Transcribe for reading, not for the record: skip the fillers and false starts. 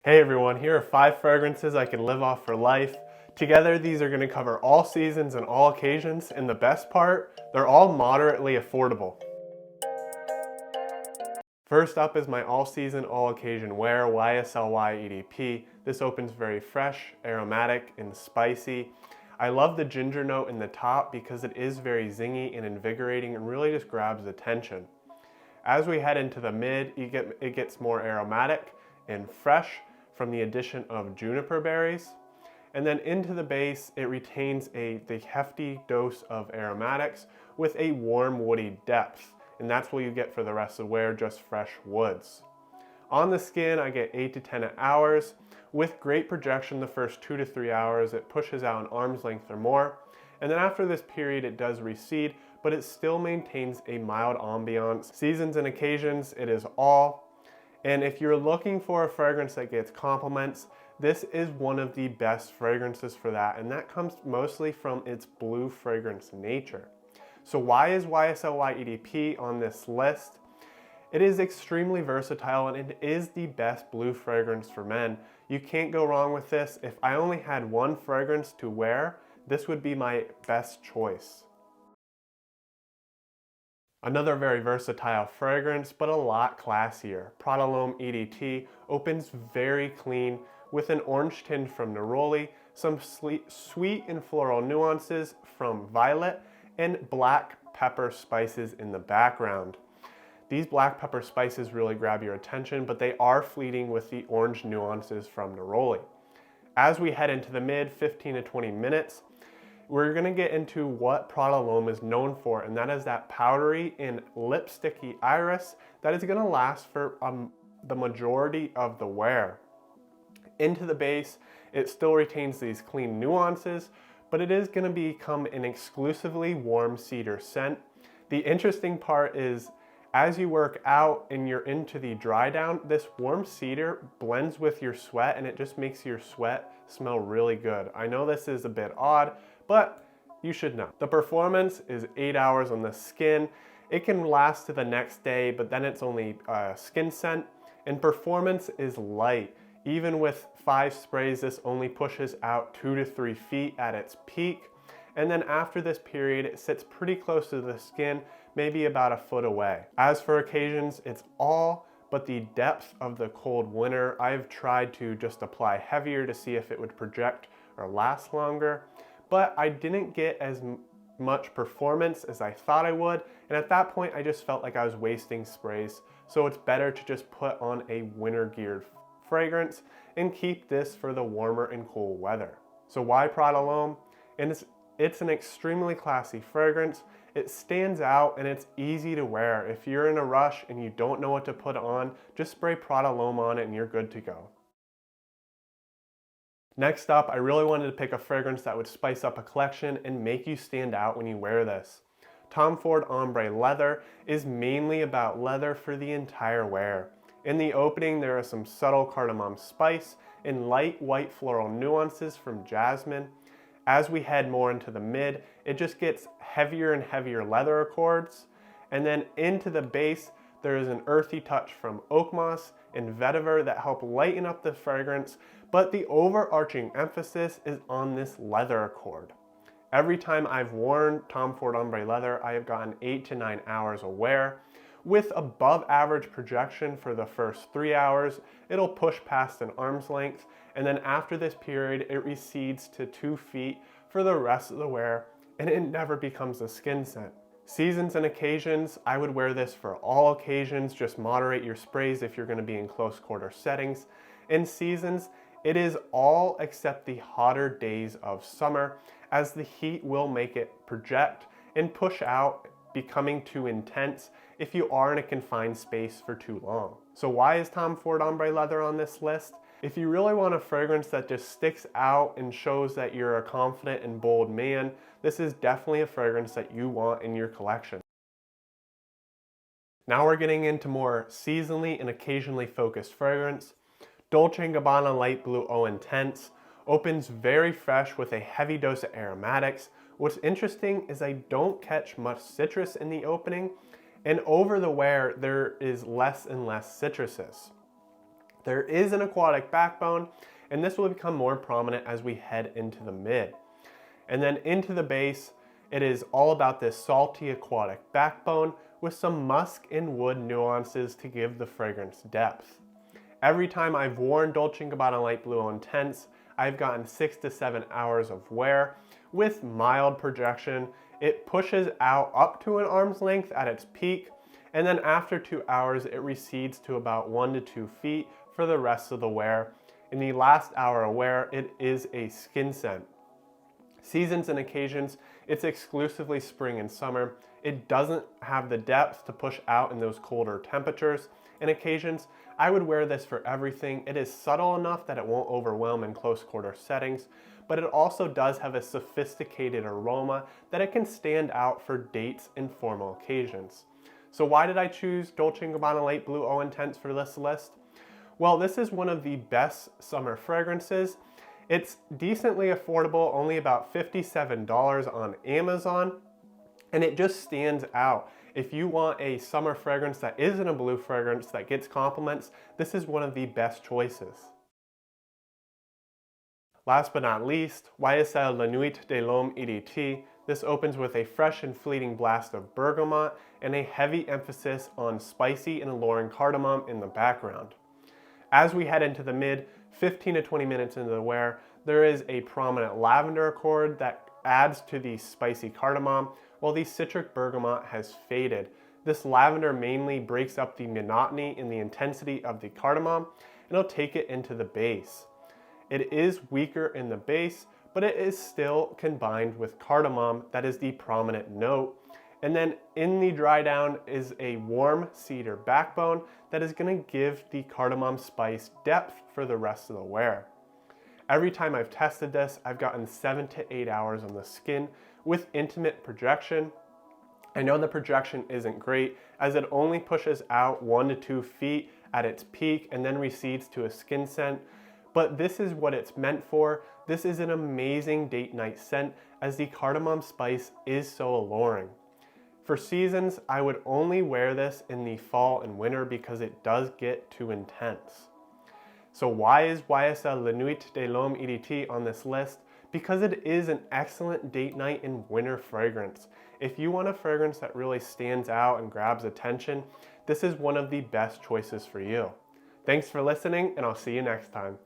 Hey everyone, here are 5 fragrances I can live off for life. Together, these are going to cover all seasons and all occasions, and the best part, they're all moderately affordable. First up is my all season, all occasion wear, YSLY EDP. This opens very fresh, aromatic, and spicy. I love the ginger note in the top because it is very zingy and invigorating and really just grabs attention. As we head into the mid, it gets more aromatic and fresh from the addition of juniper berries. And then into the base, it retains the hefty dose of aromatics with a warm woody depth. And that's what you get for the rest of the wear, just fresh woods. On the skin, I get 8 to 10 hours. With great projection the first 2 to 3 hours, it pushes out an arm's length or more. And then after this period, it does recede, but it still maintains a mild ambiance. Seasons and occasions, it is all. And if you're looking for a fragrance that gets compliments, this is one of the best fragrances for that, and that comes mostly from its blue fragrance nature. So why is YSLY EDP on this list? It is extremely versatile and it is the best blue fragrance for men. You can't go wrong with this. If I only had one fragrance to wear, this would be my best choice. Another very versatile fragrance, but a lot classier. Prada EDT opens very clean with an orange tinge from neroli, some sweet and floral nuances from violet, and black pepper spices in the background. These black pepper spices really grab your attention, but they are fleeting with the orange nuances from neroli. As we head into the mid 15 to 20 minutes, we're gonna get into what Prada L'Homme is known for, and that is that powdery and lipsticky iris that is gonna last for the majority of the wear. Into the base, it still retains these clean nuances, but it is gonna become an exclusively warm cedar scent. The interesting part is, as you work out and you're into the dry down, this warm cedar blends with your sweat and it just makes your sweat smell really good. I know this is a bit odd, but you should know. The performance is 8 hours on the skin. It can last to the next day, but then it's only skin scent. And performance is light. Even with 5 sprays, this only pushes out 2 to 3 feet at its peak. And then after this period, it sits pretty close to the skin, maybe about a foot away. As for occasions, it's all but the depth of the cold winter. I've tried to just apply heavier to see if it would project or last longer, but I didn't get as much performance as I thought I would. And at that point, I just felt like I was wasting sprays. So it's better to just put on a winter geared fragrance and keep this for the warmer and cool weather. So why Prada L'Homme? And it's an extremely classy fragrance. It stands out and it's easy to wear. If you're in a rush and you don't know what to put on, just spray Prada L'Homme on it and you're good to go. Next up, I really wanted to pick a fragrance that would spice up a collection and make you stand out when you wear this. Tom Ford Ombre Leather is mainly about leather for the entire wear. In the opening, there are some subtle cardamom spice and light white floral nuances from jasmine. As we head more into the mid, it just gets heavier and heavier leather accords. And then into the base, there is an earthy touch from oak moss and vetiver that help lighten up the fragrance, but the overarching emphasis is on this leather accord. Every time I've worn Tom Ford Ombre Leather, I have gotten 8 to 9 hours of wear. With above average projection for the first 3 hours, it'll push past an arm's length, and then after this period, it recedes to 2 feet for the rest of the wear, and it never becomes a skin scent. Seasons and occasions, I would wear this for all occasions. Just moderate your sprays if you're going to be in close quarter settings. In seasons, it is all except the hotter days of summer, as the heat will make it project and push out, becoming too intense if you are in a confined space for too long. So why is Tom Ford Ombre Leather on this list? If you really want a fragrance that just sticks out and shows that you're a confident and bold man, this is definitely a fragrance that you want in your collection. Now we're getting into more seasonally and occasionally focused fragrance. Dolce & Gabbana Light Blue Eau Intense opens very fresh with a heavy dose of aromatics. What's interesting is I don't catch much citrus in the opening, and over the wear there is less and less citruses. There is an aquatic backbone, and this will become more prominent as we head into the mid. And then into the base, it is all about this salty aquatic backbone with some musk and wood nuances to give the fragrance depth. Every time I've worn Dolce & Gabbana Light Blue Eau Intense, I've gotten 6 to 7 hours of wear with mild projection. It pushes out up to an arm's length at its peak, and then after 2 hours, it recedes to about 1 to 2 feet for the rest of the wear. In the last hour of wear, it is a skin scent. Seasons and occasions, it's exclusively spring and summer. It doesn't have the depth to push out in those colder temperatures. In occasions, I would wear this for everything. It is subtle enough that it won't overwhelm in close quarter settings, but it also does have a sophisticated aroma that it can stand out for dates and formal occasions. So why did I choose Dolce & Gabbana Light Blue Eau Intense for this list? Well, this is one of the best summer fragrances. It's decently affordable, only about $57 on Amazon, and it just stands out. If you want a summer fragrance that isn't a blue fragrance that gets compliments, this is one of the best choices. Last but not least, YSL La Nuit de l'Homme EDT. This opens with a fresh and fleeting blast of bergamot and a heavy emphasis on spicy and alluring cardamom in the background. As we head into the mid, 15 to 20 minutes into the wear, there is a prominent lavender accord that adds to the spicy cardamom, while the citric bergamot has faded. This lavender mainly breaks up the monotony and the intensity of the cardamom, and it'll take it into the base. It is weaker in the base, but it is still combined with cardamom that is the prominent note. And then in the dry down is a warm cedar backbone that is going to give the cardamom spice depth for the rest of the wear. Every time I've tested this, I've gotten 7 to 8 hours on the skin with intimate projection. I know the projection isn't great as it only pushes out 1 to 2 feet at its peak and then recedes to a skin scent, but this is what it's meant for. This is an amazing date night scent as the cardamom spice is so alluring. For seasons, I would only wear this in the fall and winter because it does get too intense. So why is YSL La Nuit de l'Homme EDT on this list? Because it is an excellent date night and winter fragrance. If you want a fragrance that really stands out and grabs attention, this is one of the best choices for you. Thanks for listening, and I'll see you next time.